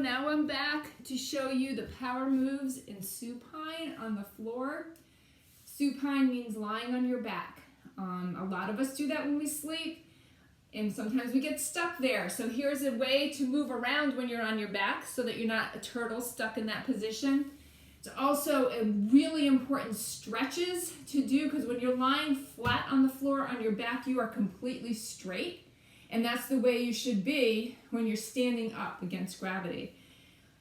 now I'm back to show you the power moves in supine on the floor. Supine means lying on your back. A lot of us do that when we sleep, and sometimes we get stuck there. So here's a way to move around when you're on your back so that you're not a turtle stuck in that position. It's also a really important stretches to do, because when you're lying flat on the floor on your back, you are completely straight. And that's the way you should be when you're standing up against gravity.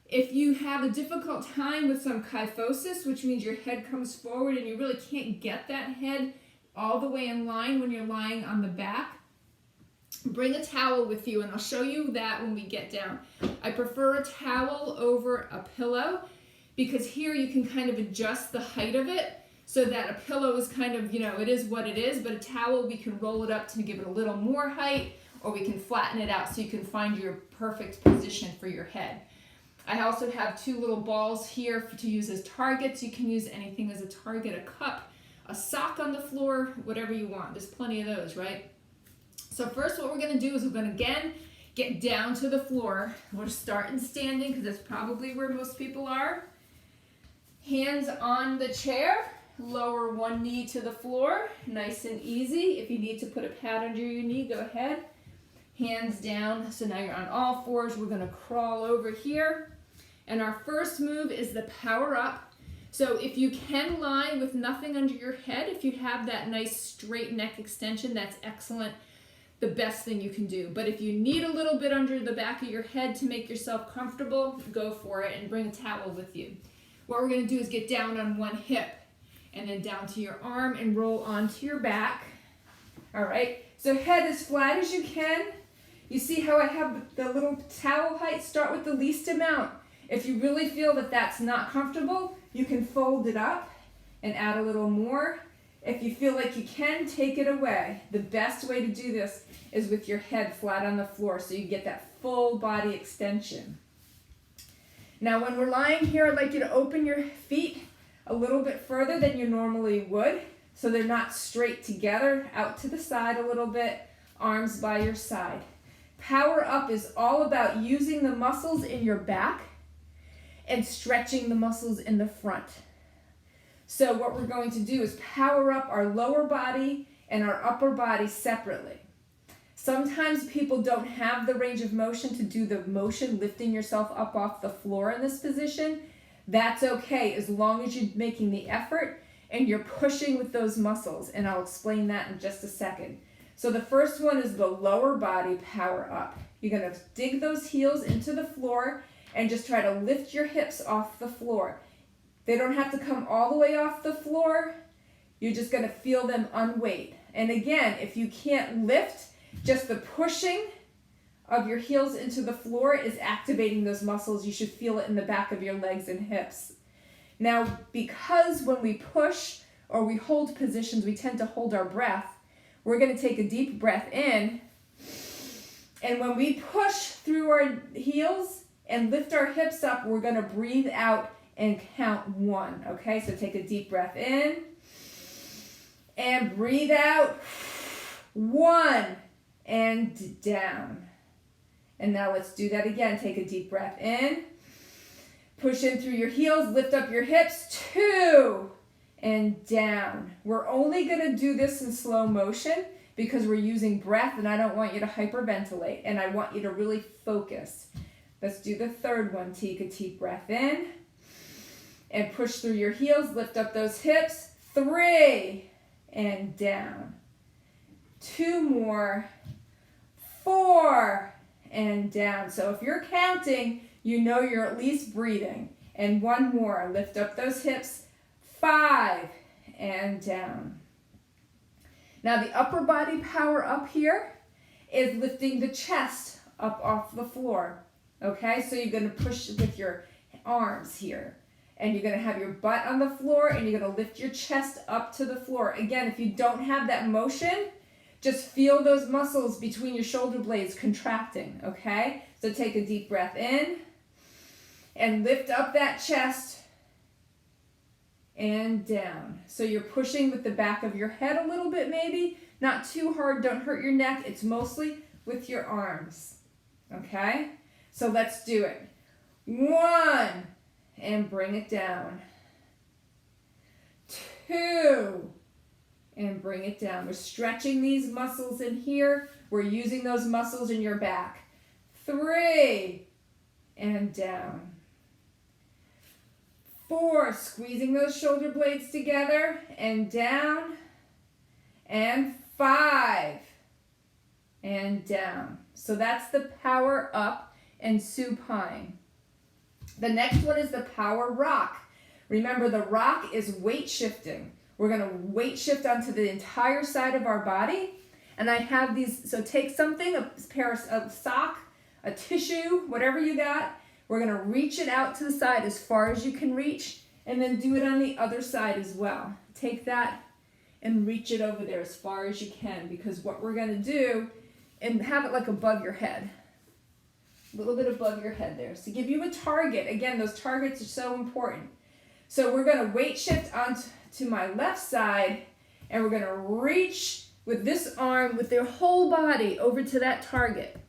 If you have a difficult time with some kyphosis, which means your head comes forward and you really can't get that head all the way in line when you're lying on the back, bring a towel with you, and I'll show you that when we get down. I prefer a towel over a pillow because here you can kind of adjust the height of it so that a pillow is kind of, it is what it is, but a towel, we can roll it up to give it a little more height, or we can flatten it out so you can find your perfect position for your head. I also have two little balls here to use as targets. You can use anything as a target, a cup, a sock on the floor, whatever you want. There's plenty of those, right? So first what we're gonna do is we're gonna, again, get down to the floor. We're starting standing because that's probably where most people are. Hands on the chair, lower one knee to the floor, nice and easy. If you need to put a pad under your knee, go ahead. Hands down, so now you're on all fours. We're gonna crawl over here. And our first move is the power up. So if you can lie with nothing under your head, if you have that nice straight neck extension, that's excellent, the best thing you can do. But if you need a little bit under the back of your head to make yourself comfortable, go for it and bring a towel with you. What we're gonna do is get down on one hip and then down to your arm and roll onto your back. All right, so head as flat as you can. You see how I have the little towel height? Start with the least amount. If you really feel that that's not comfortable, you can fold it up and add a little more. If you feel like you can, take it away. The best way to do this is with your head flat on the floor so you get that full body extension. Now when we're lying here, I'd like you to open your feet a little bit further than you normally would so they're not straight together, out to the side a little bit, arms by your side. Power up is all about using the muscles in your back and stretching the muscles in the front. So what we're going to do is power up our lower body and our upper body separately. Sometimes people don't have the range of motion to do the motion lifting yourself up off the floor in this position. That's okay, as long as you're making the effort and you're pushing with those muscles, and I'll explain that in just a second. So the first one is the lower body power up. You're gonna dig those heels into the floor and just try to lift your hips off the floor. They don't have to come all the way off the floor. You're just gonna feel them unweight. And again, if you can't lift, just the pushing of your heels into the floor is activating those muscles. You should feel it in the back of your legs and hips. Now, because when we push or we hold positions, we tend to hold our breath, we're going to take a deep breath in, and when we push through our heels and lift our hips up, we're going to breathe out and count one, okay? So take a deep breath in and breathe out, one, and down. And now let's do that again. Take a deep breath in, push in through your heels, lift up your hips, two, and down. We're only going to do this in slow motion because we're using breath, and I don't want you to hyperventilate, and I want you to really focus. Let's do the third one. Take a deep breath in and push through your heels, lift up those hips, three, and down. Two more, four, and down. So if you're counting, you know you're at least breathing. And one more, lift up those hips, five, and down. Now the upper body power up here is lifting the chest up off the floor. Okay, so you're going to push with your arms here. And you're going to have your butt on the floor and you're going to lift your chest up to the floor. Again, if you don't have that motion, just feel those muscles between your shoulder blades contracting, okay? So take a deep breath in and lift up that chest and down. So you're pushing with the back of your head a little bit maybe, not too hard, don't hurt your neck. It's mostly with your arms, okay? So let's do it. 1, and bring it down. 2, and bring it down. We're stretching these muscles in here. We're using those muscles in your back. 3, and down. 4, squeezing those shoulder blades together and down. And 5, and down. So that's the power up and supine. The next one is the power rock. Remember, the rock is weight shifting. We're going to weight shift onto the entire side of our body. And I have these, so take something, a pair of a sock, a tissue, whatever you got. We're going to reach it out to the side as far as you can reach, and then do it on the other side as well. Take that and reach it over there as far as you can, because what we're going to do, and have it like above your head. A little bit above your head there. So give you a target. Again, those targets are so important. So we're going to weight shift onto my left side, and we're going to reach with this arm, with their whole body, over to that target.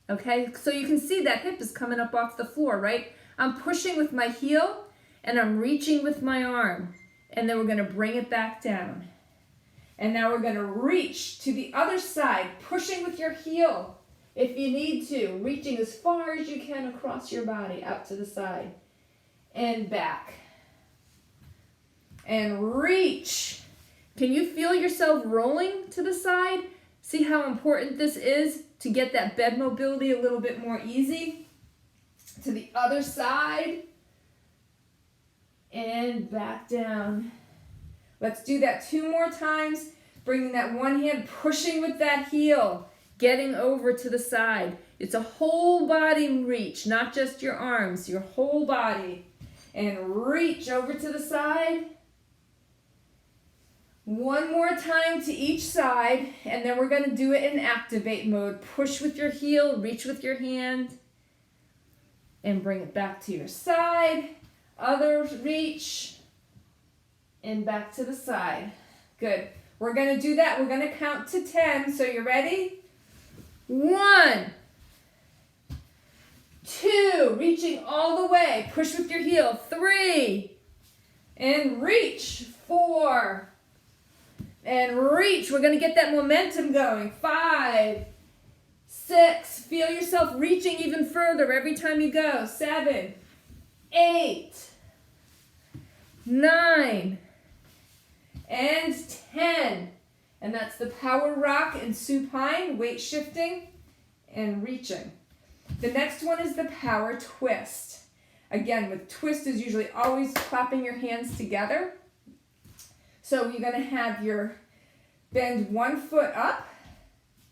Okay, so you can see that hip is coming up off the floor, right? I'm pushing with my heel, and I'm reaching with my arm. And then we're going to bring it back down. And now we're going to reach to the other side, pushing with your heel if you need to, reaching as far as you can across your body, out to the side, and back. And reach. Can you feel yourself rolling to the side? See how important this is to get that bed mobility a little bit more easy? To the other side. And back down. Let's do that 2 more times. Bringing that one hand, pushing with that heel. Getting over to the side. It's a whole body reach, not just your arms, your whole body. And reach over to the side. 1 more time to each side, and then we're going to do it in activate mode. Push with your heel, reach with your hand, and bring it back to your side. Other reach, and back to the side. Good. We're going to do that. We're going to count to 10. So you ready? 1, 2, reaching all the way. Push with your heel. 3, and reach. 4, and reach. We're going to get that momentum going. 5, 6. Feel yourself reaching even further every time you go. 7, 8, 9, and 10. And that's the power rock and supine, weight shifting and reaching. The next one is the power twist. Again, with twist is usually always clapping your hands together. So you're going to have your bend one foot up.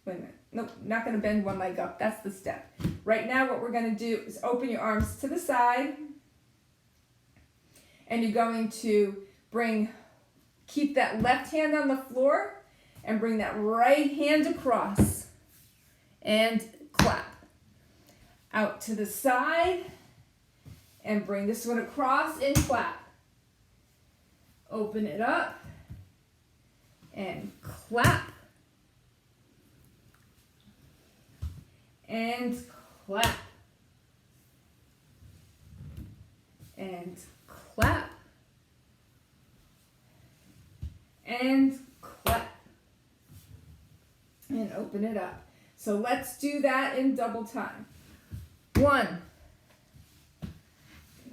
Wait a minute. Nope, not going to bend one leg up. That's the step. Right now what we're going to do is open your arms to the side. And you're going to keep that left hand on the floor and bring that right hand across. And clap. Out to the side. And bring this one across and clap. Open it up. And clap. And clap. And clap. And clap. And open it up. So let's do that in double time. 1,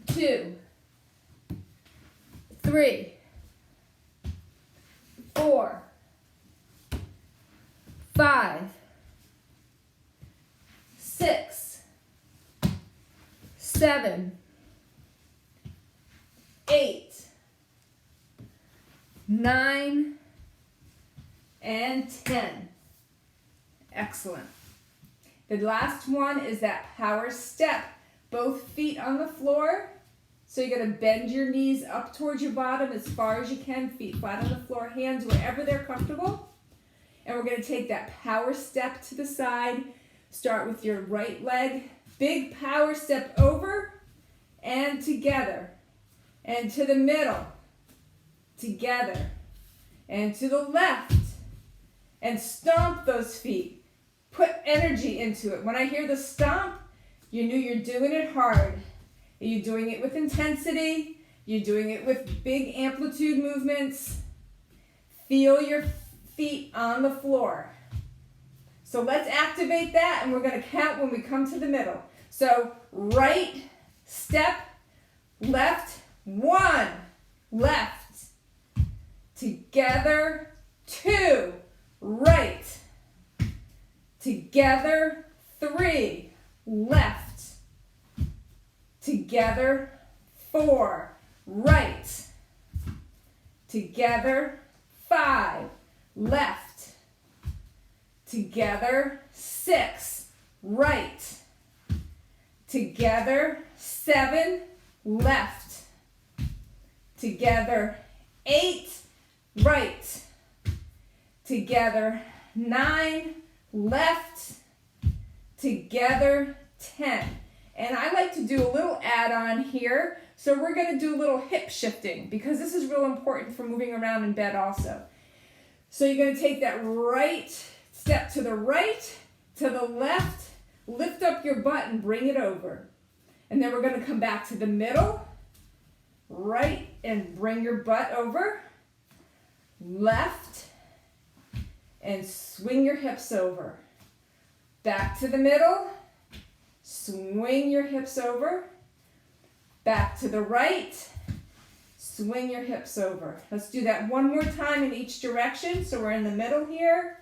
2, 3, 4, 5, 6, 7, 8, 9, and 10. Excellent. The last one is that power step. Both feet on the floor. So you're going to bend your knees up towards your bottom as far as you can. Feet flat on the floor, hands wherever they're comfortable. And we're going to take that power step to the side. Start with your right leg. Big power step over and together. And to the middle. Together. And to the left. And stomp those feet. Put energy into it. When I hear the stomp, you know you're doing it hard. Are you doing it with intensity? You're doing it with big amplitude movements. Feel your feet on the floor. So let's activate that, and we're going to count when we come to the middle. So right step, left, 1, left, together, 2, right, together, 3, left, together, 4, right, together, 5, left, together, 6, right, together, 7, left, together, 8, right, together, 9, left, together, 10. And I like to do a little add-on here. So we're going to do a little hip shifting because this is real important for moving around in bed also. So you're going to take that right step to the right, to the left, lift up your butt and bring it over. And then we're going to come back to the middle, right, and bring your butt over, left, and swing your hips over. Back to the middle, swing your hips over, back to the right, swing your hips over. Let's do that one more time in each direction. So we're in the middle here.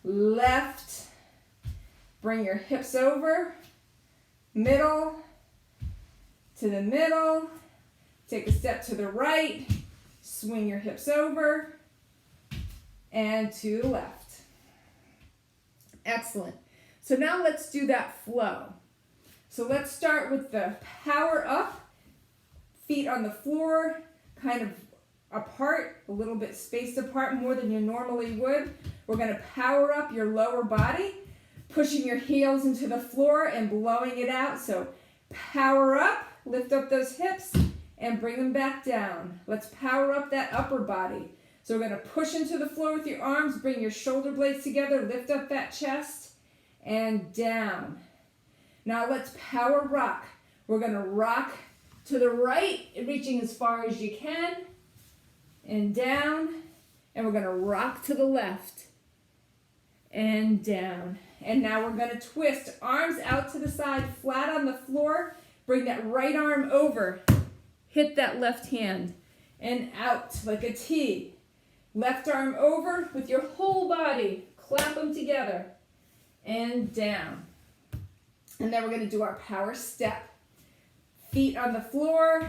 Left, bring your hips over, middle, to the middle, take a step to the right, swing your hips over, and to the left. Excellent. So now let's do that flow. So let's start with the power up, feet on the floor, kind of apart, a little bit spaced apart more than you normally would. We're going to power up your lower body, pushing your heels into the floor and blowing it out. So power up, lift up those hips and bring them back down. Let's power up that upper body. So we're going to push into the floor with your arms, bring your shoulder blades together, lift up that chest and down. Now let's power rock. We're going to rock to the right, reaching as far as you can, and down. And we're going to rock to the left, and down. And now we're going to twist, arms out to the side, flat on the floor. Bring that right arm over. Hit that left hand, and out like a T. Left arm over with your whole body. Clap them together, and down. And then we're going to do our power step. Feet on the floor,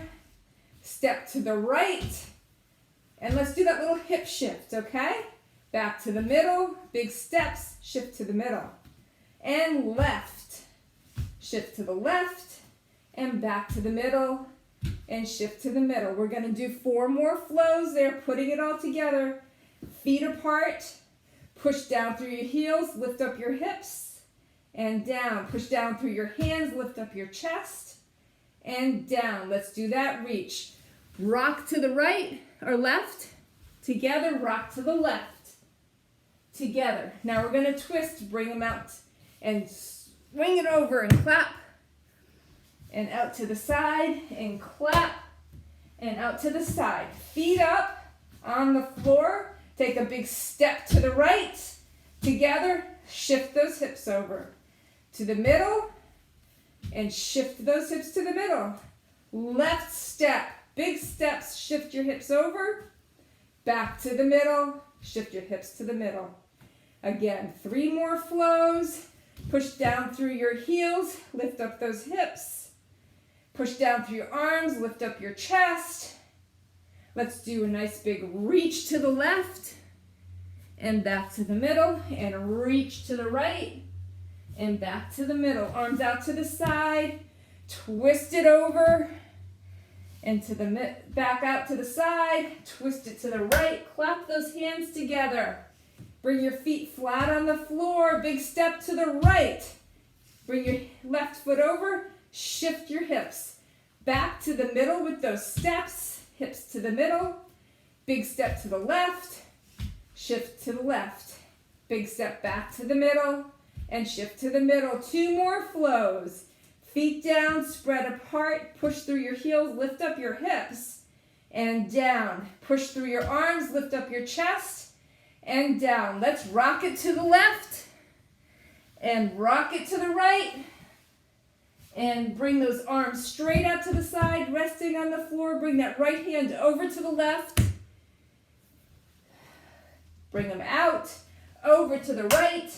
step to the right, and let's do that little hip shift, okay? Back to the middle, big steps, shift to the middle. And left, shift to the left, and back to the middle, and shift to the middle. We're going to do 4 more flows there, putting it all together. Feet apart, push down through your heels, lift up your hips, and down. Push down through your hands, lift up your chest, and down. Let's do that. Reach. Rock to the right or left. Together, rock to the left. Together. Now we're going to twist, bring them out, and swing it over and clap. And out to the side, and clap, and out to the side. Feet up on the floor. Take a big step to the right. Together, shift those hips over. To the middle, and shift those hips to the middle. Left step, big steps, shift your hips over. Back to the middle, shift your hips to the middle. Again, 3 more flows. Push down through your heels, lift up those hips. Push down through your arms, lift up your chest. Let's do a nice big reach to the left, and back to the middle, and reach to the right, and back to the middle. Arms out to the side, twist it over, and to the back out to the side, twist it to the right, clap those hands together. Bring your feet flat on the floor, big step to the right. Bring your left foot over, shift your hips. Back to the middle with those steps, hips to the middle, big step to the left, shift to the left. Big step back to the middle, and shift to the middle. 2 more flows. Feet down, spread apart, push through your heels, lift up your hips, and down. Push through your arms, lift up your chest, and down. Let's rock it to the left, and rock it to the right, and bring those arms straight out to the side, resting on the floor. Bring that right hand over to the left. Bring them out, over to the right,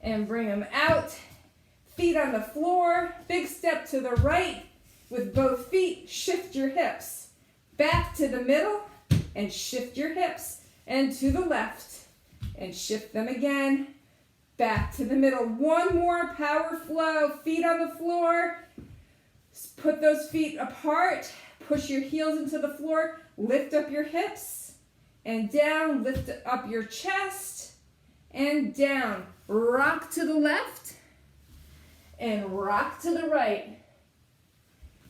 and bring them out. Feet on the floor, big step to the right with both feet. Shift your hips back to the middle and shift your hips, and to the left and shift them again. Back to the middle. One more power flow. Feet on the floor. Put those feet apart. Push your heels into the floor. Lift up your hips and down. Lift up your chest and down. Rock to the left and rock to the right.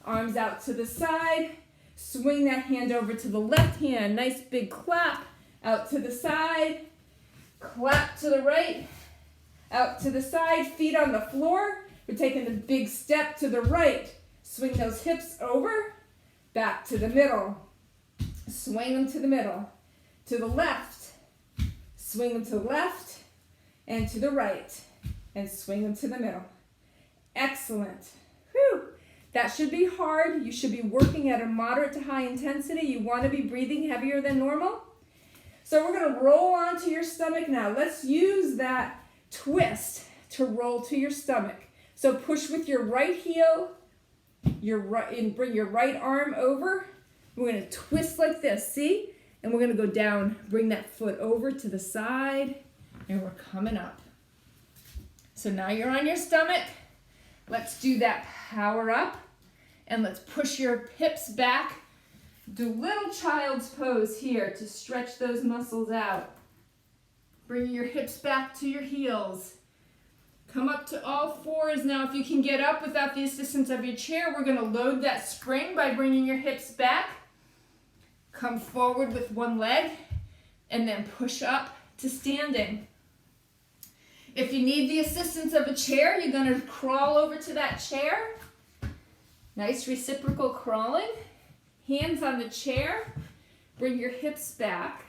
Arms out to the side. Swing that hand over to the left hand. Nice big clap out to the side. Clap to the right. Out to the side, feet on the floor. We're taking the big step to the right. Swing those hips over, back to the middle. Swing them to the middle. To the left. Swing them to the left and to the right. And swing them to the middle. Excellent. Whew. That should be hard. You should be working at a moderate to high intensity. You want to be breathing heavier than normal. So we're going to roll onto your stomach now. Let's use that twist to roll to your stomach. So push with your right heel, and bring your right arm over. We're going to twist like this, see? And we're going to go down, bring that foot over to the side, and we're coming up. So now you're on your stomach. Let's do that power up, and let's push your hips back. Do little child's pose here to stretch those muscles out. Bring your hips back to your heels. Come up to all fours. Now, if you can get up without the assistance of your chair, we're going to load that spring by bringing your hips back. Come forward with one leg, and then push up to standing. If you need the assistance of a chair, you're going to crawl over to that chair. Nice reciprocal crawling. Hands on the chair. Bring your hips back.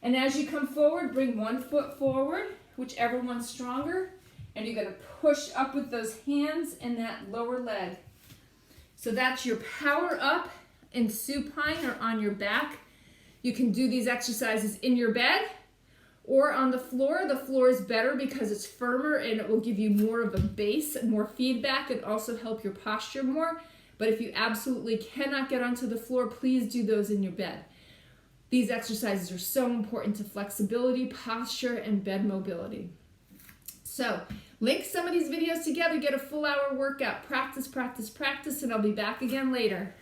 And as you come forward, bring one foot forward, whichever one's stronger, and you're going to push up with those hands and that lower leg. So that's your power up in supine or on your back. You can do these exercises in your bed or on the floor. The floor is better because it's firmer and it will give you more of a base, more feedback, and also help your posture more. But if you absolutely cannot get onto the floor, please do those in your bed. These exercises are so important to flexibility, posture, and bed mobility. So, link some of these videos together, get a full hour workout. Practice, practice, practice, and I'll be back again later.